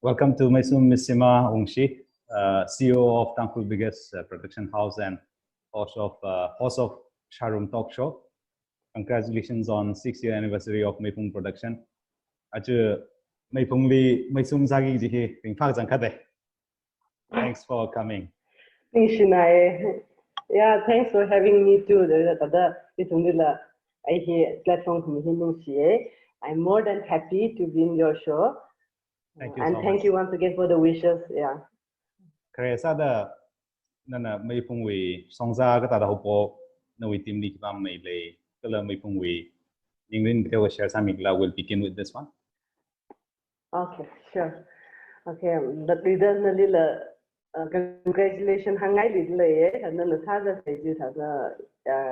Welcome to Meisum, Miss Seema Awungshi, COO of Tangkul biggest production house and host of Sharum Talk Show. Congratulations on 6th year anniversary of Meiphung production. Achu Meiphung li Meisum zagi jihi ringfak jangkade. Thanks for coming. Thanks, Shinai. Yeah, thanks for having me too. I'm more than happy to be in your show. Thank you and so thank much. you once again for the wishes. Yeah. Kresa da nana Meiphung we songza ka tada hopo na we team ni kibam mai le kala Meiphung we England bitaw share samigla will begin with this one. Okay, sure. Okay, the leader na lila congratulations hangai lila ye na na sa da sai ji sa da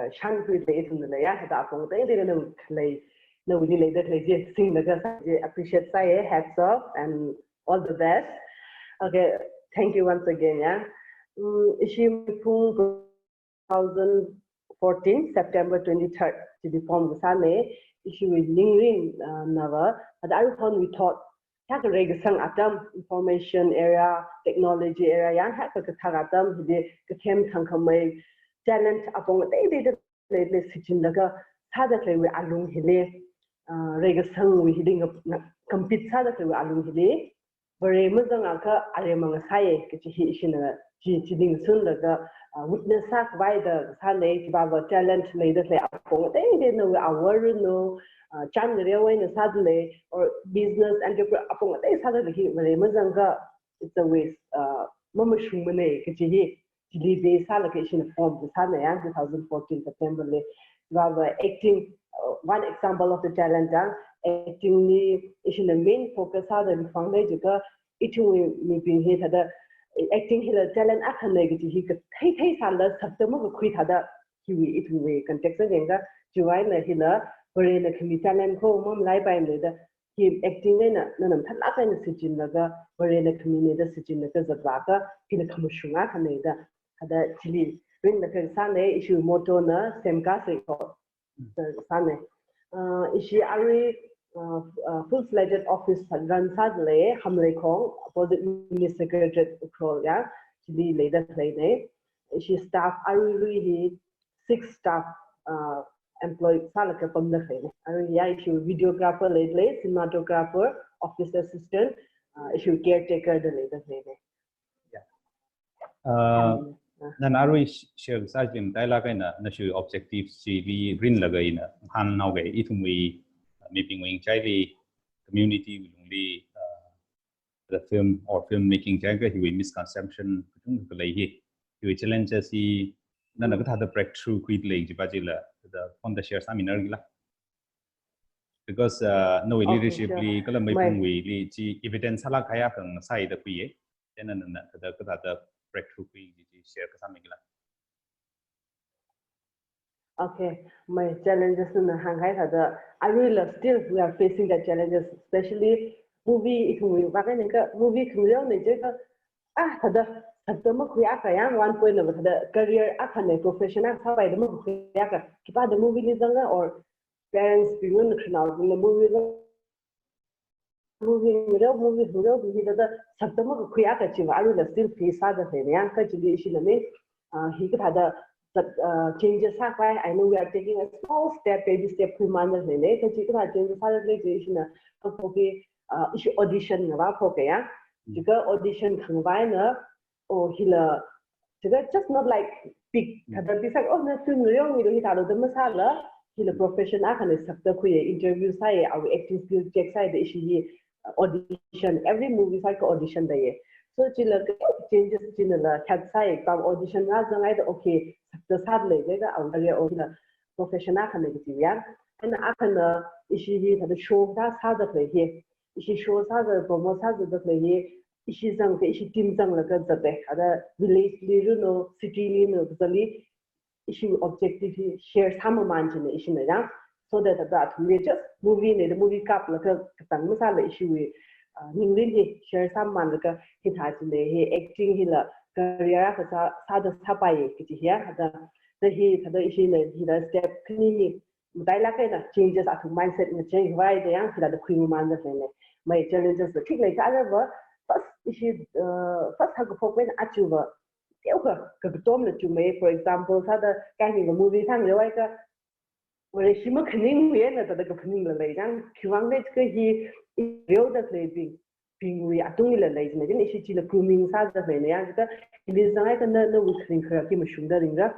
shan hui le tun la ya da ko da de na le na we le da le ji sing la ga appreciate sai hats off and all the best. Okay, thank you once again. Yeah. She Meiphung 2014 September 23rd to the form Sane issue with Lingrin Nava. At Arifon we thought have a regasang atom information area, technology area, yan have a kataram, the came tankamay talent upon they did the sitting laga, Sadatay we alum hile, regasang we hitting a compete Sadatay we alum hile, very Muzangaka, Aramanga Saye, Kitchin. Cheating soon the witness sack by the Sunday about talent later say upon they didn't know our no chan railway in suddenly or business and upon they suddenly hit Mazanga it's a waste Mamashumane Kichi base allocation form the Sunday and 2014 September rather acting one example of the talent acting the main focus how the foundation it will be hit at the acting hila talent akan negative he could take sala sabtama ko khui thada hiwi it we context jenga juwai na hila bore na khimi talent ko mom lai pai le da he acting na nanam thala kai na sijin laga bore na khimi ne da sijin na ka zatwa ka hila khamushunga khane da hada chili rin na ka sane issue moto na semka se ko sane issue ari full-fledged office run sadly hamle kong opposite minister secretary control yeah to be later today she staff are really 6 staff employed salaka from the thing yeah she videographer lately cinematographer office assistant she caretaker the later today yeah nan arui share sajim dialogue na national objectives ci rin lagai na han nau gai itumwi Meipung wing chai community will only the film or filmmaking jaga he will misconception kutung kulai he will challenges he nana ka the breakthrough quit like jibajila the on the share seminar gila because no leadership li kala Meipung we li chi evidence hala khaya kang sai da kuye then nana the breakthrough quit share ka samigila. Okay, my challenges in the Shanghai I really love still we are facing the challenges, especially movie movie one point of the career professional the movie or parents in the movie he could have the changes happen. I know we are taking a small step, baby step to manage the late. Changes issue audition yeah. Audition combine or healer. Just not like big. Oh, no, film real. We don't have the masala. Healer profession. I can accept the interview side. Our acting skills check side. The issue audition. Every movie cycle audition there. So changes cat side audition okay the sadly the professional negative and I can issue the show that's how the play here she shows how the promotes how the play here she sang she team sang like the village city the issue objective share some management issue so that we just the movie cup like a issue Ningrin share some man like he has acting hila career sada sapai here the he does step cleaning dialogue changes at mindset in change why the answer the queen man my challenges the kick like other ishi first hag phok wen achuwa tiêu ka tom le chume for example sa da kai ni movie thang le wai ka ore shima khning we na ta da khning le lai jang khiwang de ka hi reo da le ping we atung le lai ne ni ishi chi le grooming sa da le ya ka ni zai ka na we khning khra ki mashung da ringa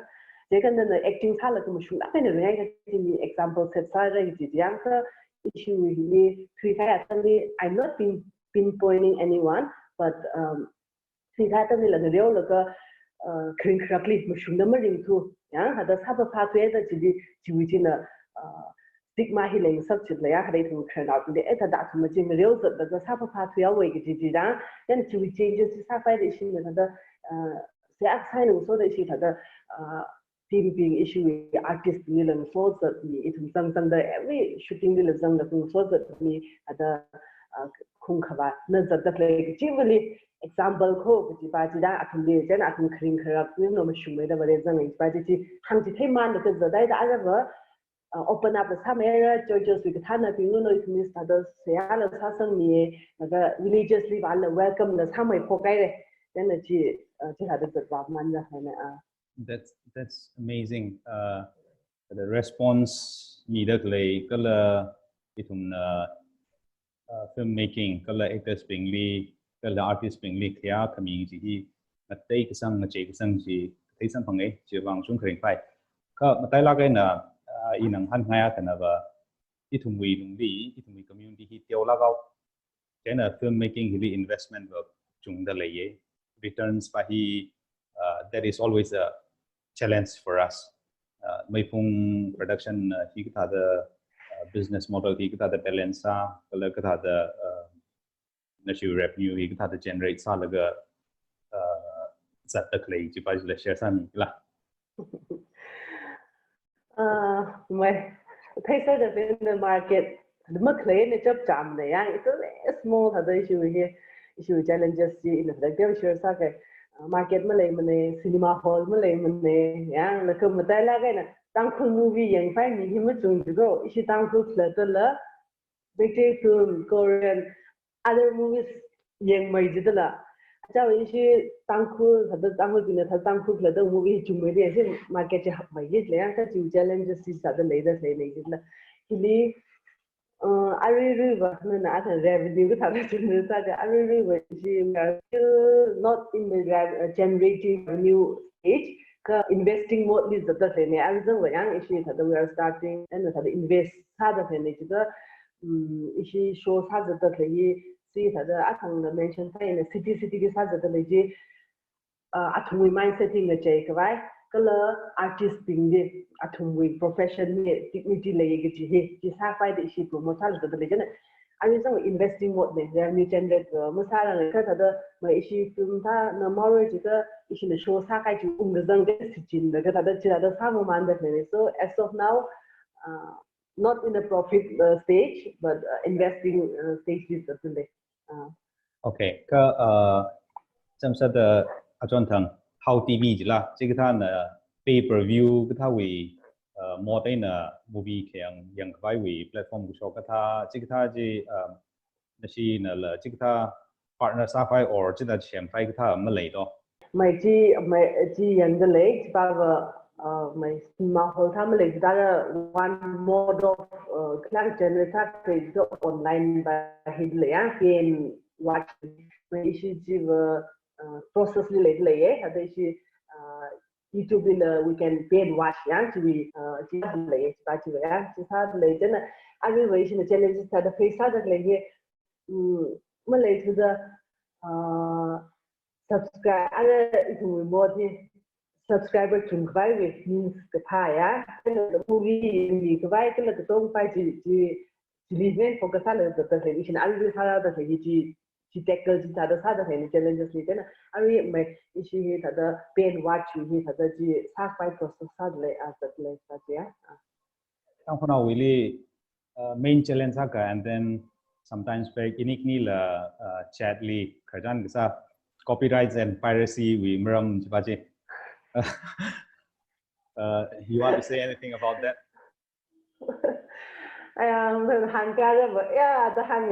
je ka na acting sa la ka mashung da ne ya ka ni example set sa ra ji yang ka issue ni three kai I'm not pinpointing anyone but three kai ta ni la reo la ka khring khrakli mashung da ma ring thu ya hada sa ba pha twe da ji ji na stigma healing such as ya hada thu khran out de eta da thu ma jing reo da sa ba pha twe we ji ji da then ji changes sa fa de shi na da se ak sai no so da shi da team being issue artist ni lang so that ni itum sang sang da every shooting ni lang da so that ni ada khung khawa na za da play actually example ko ji ba ji da atum le jan atum khring kharak ni no ma shumai da bare zang ba ji hang ji thai man da za dai da aga open up some area churches with thana ping no it means that se ala sa sang ni da religiously wala welcome da samai ko kai re then ji ji hada da ba man da na That's amazing. The response needed like kala itum filmmaking, kala actors pingli, kala artists pingli kaya community matai kisang ngache kisang ji thai sang pangai ji wang sung khring pai. Ka matai la kai na inang han ngaya kana ba itum wi lungli itum wi community hi tiaw la gao. Kena filmmaking hi investment work chung da leye returns pa hi that is always a challenge for us. Meiphung production hi ka the business model hi ka the balance sa kala ka the national revenue hi ka the generate sa laga zat tak lei ji pa la share sa ni la my taste in the market the maclay ne chap cham ne ya it's a small hada issue challenges in the like share sa ke market malay mane cinema hall malay mane ya la ko matai la ga na tang khu movie yang fai ni him chung go issue tang khu la la British film Korean other movies yang mai ji la cha issue tang khu hada tang khu ne tang khu la da movie chung mai de market ja mai ji le ya ka challenges is da le da le ji la kili na revenue ka we are still not in the generating revenue stage ka investing mode is the thing we are starting and invest invest show see mention city mindset in kala artist being the atumwi profession dignity lege ji ji sa fai de shi promotal da le jana ari so investing what the revenue generate musala ka da mai shi film ta na moro ji ka shi ne show sa kai ji da zang da sijin da da da samu man da ne so as of now not in a profit stage but investing stage is the okay ka samsa da ajon thang how TV ji la ji ka na pay per view ka tha we more than a movie yang vai we platform ku ka tha ji ka ji na shi na la ji ka partner sa fai or ji da chem fai ka tha ma lai do mai ji yang de le ba mai ma ho tha ma lai da one mode of class generator online by hidle ya game watch mai shi ji process related hada shi YouTube we can paid watch yang we ba chi ya chi sa le jana ari we shi challenges ta da face sa da le malay to the subscribe ara itu more subscriber chung vai with means the pa ya the movie ni ka vai ka la tong pai ji release focus ala da television ari sa da ji tackle ji da sa da ne challenges ni na ari mai ishi ta da paid watch ni ta da ji sa pai process sa le as the place ta ya tang khona really main challenge ka and then sometimes back inik ni la chat li khajan sa copyrights and piracy we mram ji you want to say anything about that Yeah, the hang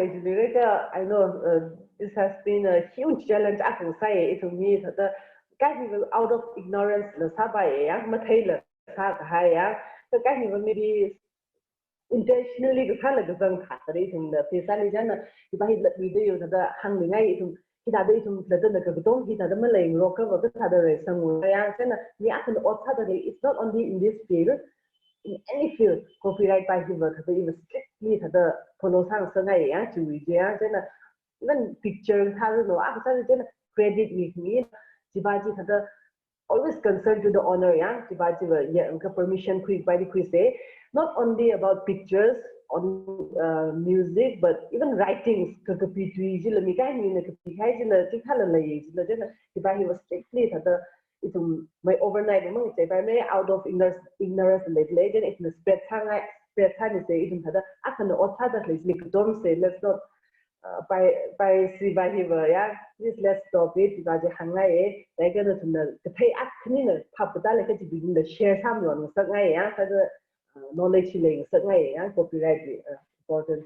actually, I know this has been a huge challenge. I can say it to me that the guy out of ignorance, the sabai, yeah, Mathaila, Sakaya, the guy maybe intentionally the kind of the zone catering in the Pisanijana, if I hit the video that the hanging eye to hit a day to the don't hit a Malay rocker or the other somewhere. It's not only in this field. In any field, copyright by the work, but even strictly the follow sang sangai yang to even picture has no after credit with me. Jibaji had always concerned to the owner, yeah, Jibaji yeah, permission quick by the quiz say, not only about pictures on music, but even writings. He was strictly my overnight among say by me out of ignorance lately then it's spread time is say even had I can also that is don't say let's not by see by here yeah please let's stop it by the hang they gonna to pay up clean pop that like to begin the share some on so yeah for the knowledge link so yeah copyright important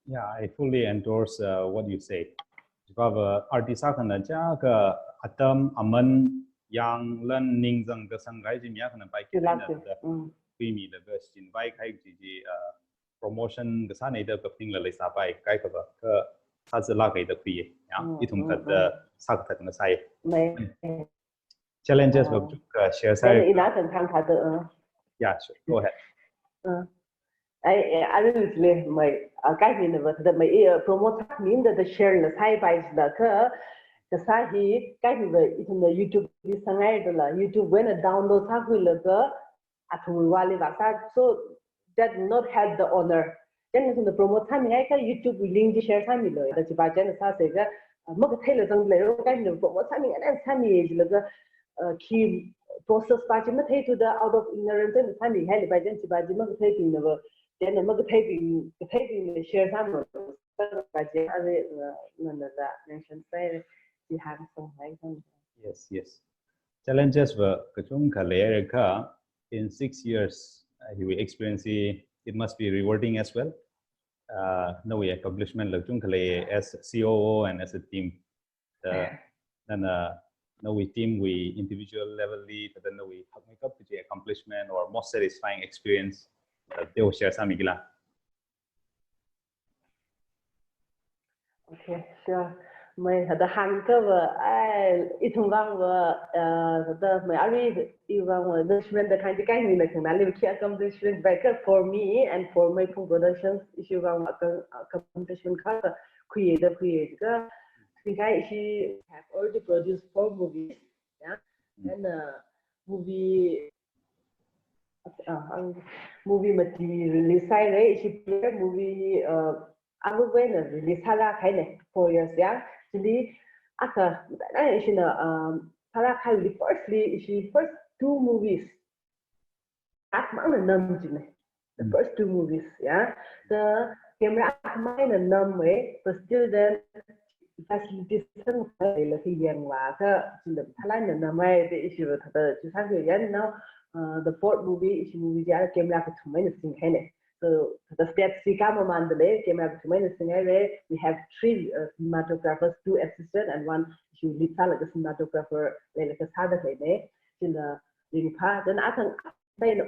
Yeah, I fully endorse what you say. Because artist kan aja ke atam aman yang len ning zang ke sanggai jimya kan pai kita na primi le ke sin bai kai ji promotion ke sana ida ke ping le sa bai kai ke ke sa zela ke ida pri ya itum ka de sak ta na sai challenges work ke share sai yeah sure go ahead I really my cái gì nữa thì my promote mean that the share the side by the sahi cái gì vậy in the YouTube đi sang ngay đó là YouTube when a download sa huy là cái thu wali và sa so that not help the owner then in the promote tham ngay cái YouTube link đi share tham mình rồi đó chỉ ba chân sa sẽ cái mất cái thay là trong lấy cái gì promote tham mình anh tham mình là cái khi process ba chỉ mất thay to the out of ignorance and tham mình hay là ba chân chỉ ba chỉ mất thay thì nữa then I'm taping the share time yes challenges were kachung khale ka in 6 years he will experience it must be rewarding as well no we accomplishment kachung khale as COO and as a team then no we team we individual level then we make up the accomplishment or most satisfying experience they will share some igla. Okay, sure. My the hunter it wrong the my ari even the friend the kind of guy in the canal accomplishment backer for me and for Meiphung productions issue wrong accomplishment create the guy she have already produced 4 movies yeah and movie material release right she movie I'm going to release hala kind 4 years yeah jadi aka she hala kind firstly she first 2 movies at the first 2 movies yeah the camera mine and numb way but still then facilities some là khi dàn và cái lịch thái lan là mai the issue with the just have to now the 4th movie is movie ja camera ka thumai na sing hai ne so the steps si ka ma man de camera ka thumai na sing hai we have 3 cinematographers 2 assistant and 1 issue lead sala the cinematographer le ka sa da kai ne in the ring pa then athang bai na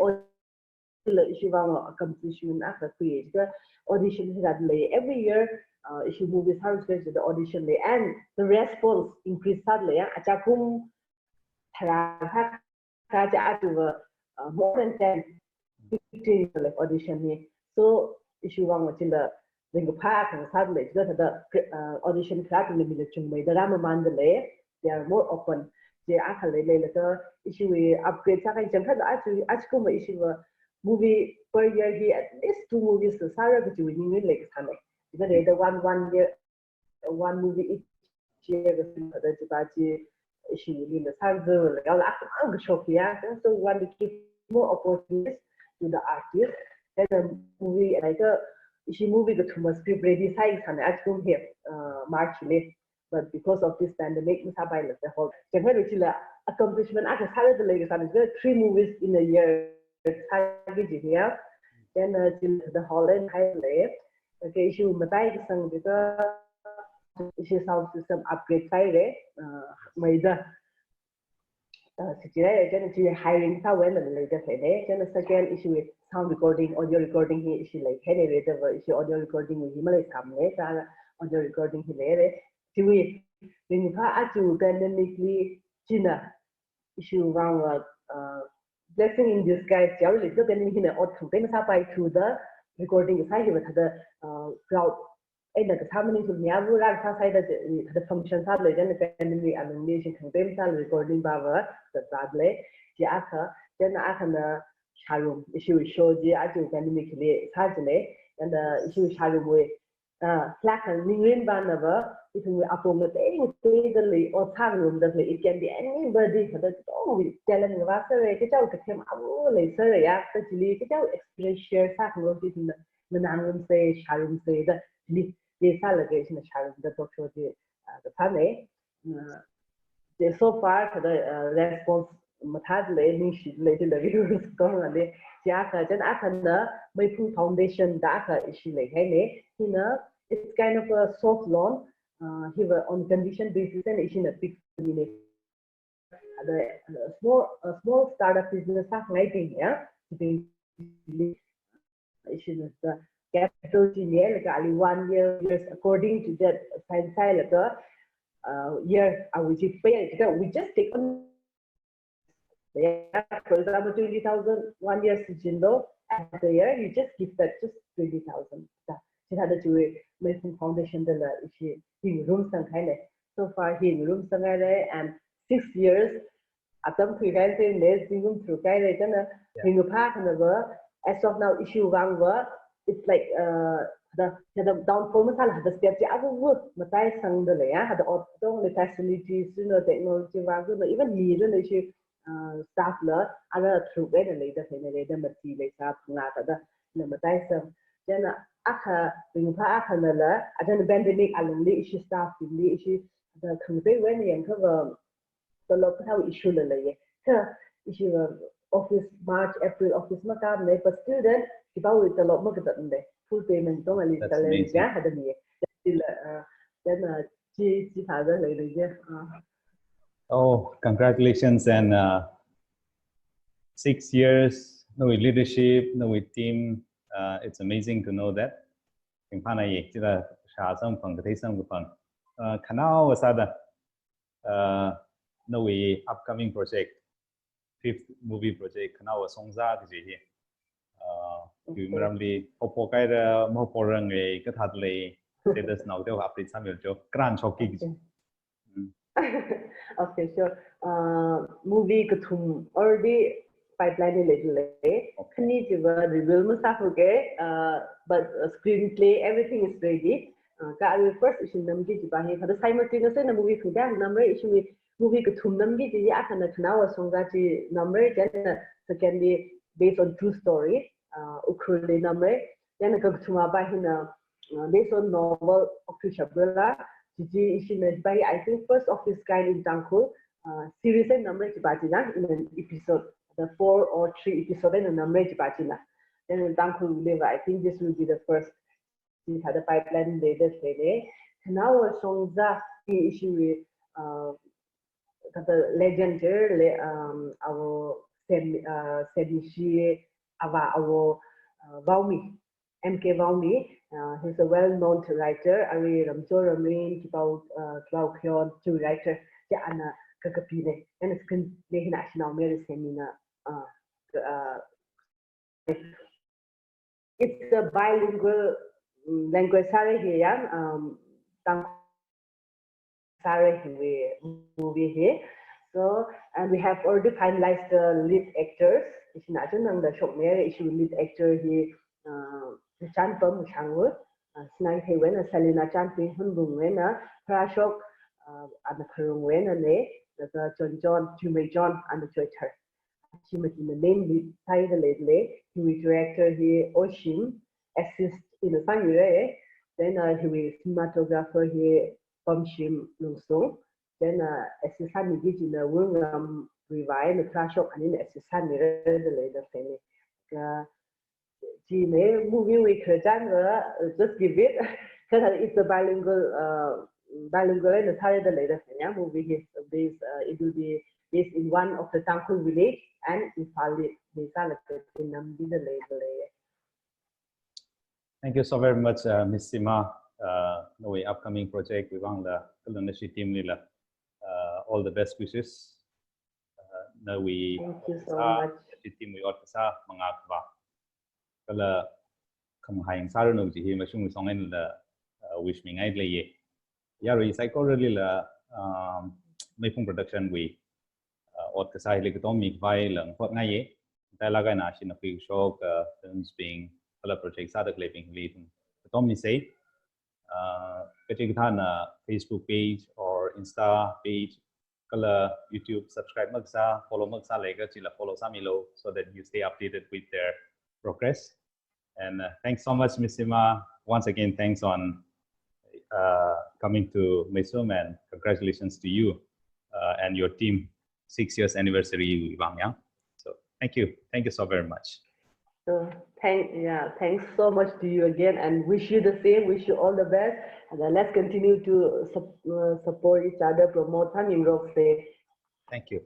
issue wa competition after create the audition that every year issue movies how to the audition and the response increase sadly achakum thara ka more than 10 15 like audition so issue wang wachin the ring pa kan sadly the audition class in the middle chungmai the ram mandale they are more open they are le issue we upgrade sa kan chang kha achakum issue movie per year he at least 2 movies so sara but you need like sana the one year one movie each year the jibaji issue in the sanzo like ang shock yeah so want to give more opportunities to the artists then the movie like issue movie the too much script ready size and actually here March but because of this pandemic misa by the whole generally accomplishment aka sara the latest and 3 movies in a year yeah then the Holland highway okay issue matai cái sang cái issue sound system upgrade side mấy đó situation then issue hiring sao when là cái thế đấy then second issue with sound recording audio recording hi issue like hey này the issue audio recording hi mà lại làm đấy ra audio recording hi đấy thì mình phải áp dụng pandemically China issue around blessing in disguise cháu lịch sử bên hình ở thủ bên sao bay to the recording sai thì mà thật crowd ấy là cái sao mình dùng nhà vừa ra sao sai là thật function sao lấy cho nên cái mình animation thằng bên sao recording bao giờ thật ra lấy chỉ ác hả cho nên ác là sharing issue show gì ác dùng pandemically sao chứ này and issue sharing với Slack and Ningrin Banava, it will upload easily or room that it can be anybody for the telling the Vasa, get out to him, later after Chili, get out express share sacrifice in the Nanum say, Sharon say that this allegation of Sharon the doctor the family. So far for the response Matadle, she later the viewers gone on the Jaka, then after the Meiphung Foundation data issue like hey, you know, it's kind of a soft loan. He was on condition basis and issue a fixed limit. The small startup business are writing, yeah, issue the capital like only 1 year according to that science like year which is failed. We just take on for example 20,000 1 year Sijindo at the year you just give that just 20,000. She had to Meisum Foundation the she in room sang so far he in room sang and 6 years at them three guys in less room through kai in the park and as of now issue one word it's like the down format had the step the other work matai sang the had the facilities you know technology even me the issue staff la other through the later the material staff the matai sang then aka in aka la adan pandemic along the issue staff the issue the campaign when you cover the local issue la issue office March April office makam ne but student about with the lot more than the full payment don't really tell them yeah had me then chi father later Oh, congratulations and 6 years no with leadership no with team it's amazing to know that in pana ye chira sha sam phang the sam phang kanao wasada no we upcoming project fifth movie project kanao songza ki ji yu maramli popo kai da mo porang e ka that le status now de update sam yo jo gran choki ki okay sure movie kathum already pipeline little kani jiwa reveal musafuge but screenplay everything is ready ka first issue namji jiba he for the simultaneous na movie thuda number issue movie kathum namji ji akana khnawa songa ji number then secondly based on true story ukhule number then ka thuma ba hina based on novel October Gigi is by I think first of his kind in Tangkul series and number Jibajina in an episode, the 4 or 3 episode and a number Jibajina. Then in Tangkul live, I think this will be the first. He had a pipeline later today. Now a song that issue with the legendary our Sedishi our Vaumi. MK Vaumi, he's a well-known writer. Ari Ramjo Ramin, about Klau Kyon, two writer. Yeah, and Kakapine, and it's can make national medicine. It's a bilingual language. Sorry here, Sorry movie here. So, and we have already finalized the lead actors. It's not the short Mary issue lead actor here. Chan Pum Changwood, Snai Hewen, Selina Champing Hunbung, Prashok, and the Kurung Wen, and the John, Tume John, and the Twitter. She was in the name lead title lately. He was director here, Oshim, assist in the Sangre, then he was cinematographer here, Bumshim Lusung, then assistant in the Wungam Revive, the Prashok, and then assistant the later family. Gmail, moving with just give it. Because it's a bilingual in the Thai the latest movie is based it will be based in one of the Tangkul village and in Pali. Thank you so very much, Ms. Seema. No upcoming project we want the Kalanashi team all the best wishes. No we thank you so much. Team we ought to sa mangakwa. Kala kung hayang saro no jihi masung songin la wish me ngay leye. Yari psycho really la Meiphung production we ought to say like Tommy vai lang pot ngay talaga na sin na show films being kala project sa the clipping lead. Tommy say na Facebook page or Insta page, kala YouTube subscribe magsa, follow magsa lega chila follow sa milo so that you stay updated with their progress. And thanks so much, Ms. Seema. Once again, thanks on coming to Meisum, and congratulations to you and your team 6 years anniversary. So thank you so very much. So thanks so much to you again, and wish you the same. Wish you all the best, and then let's continue to support each other, promote Thank you.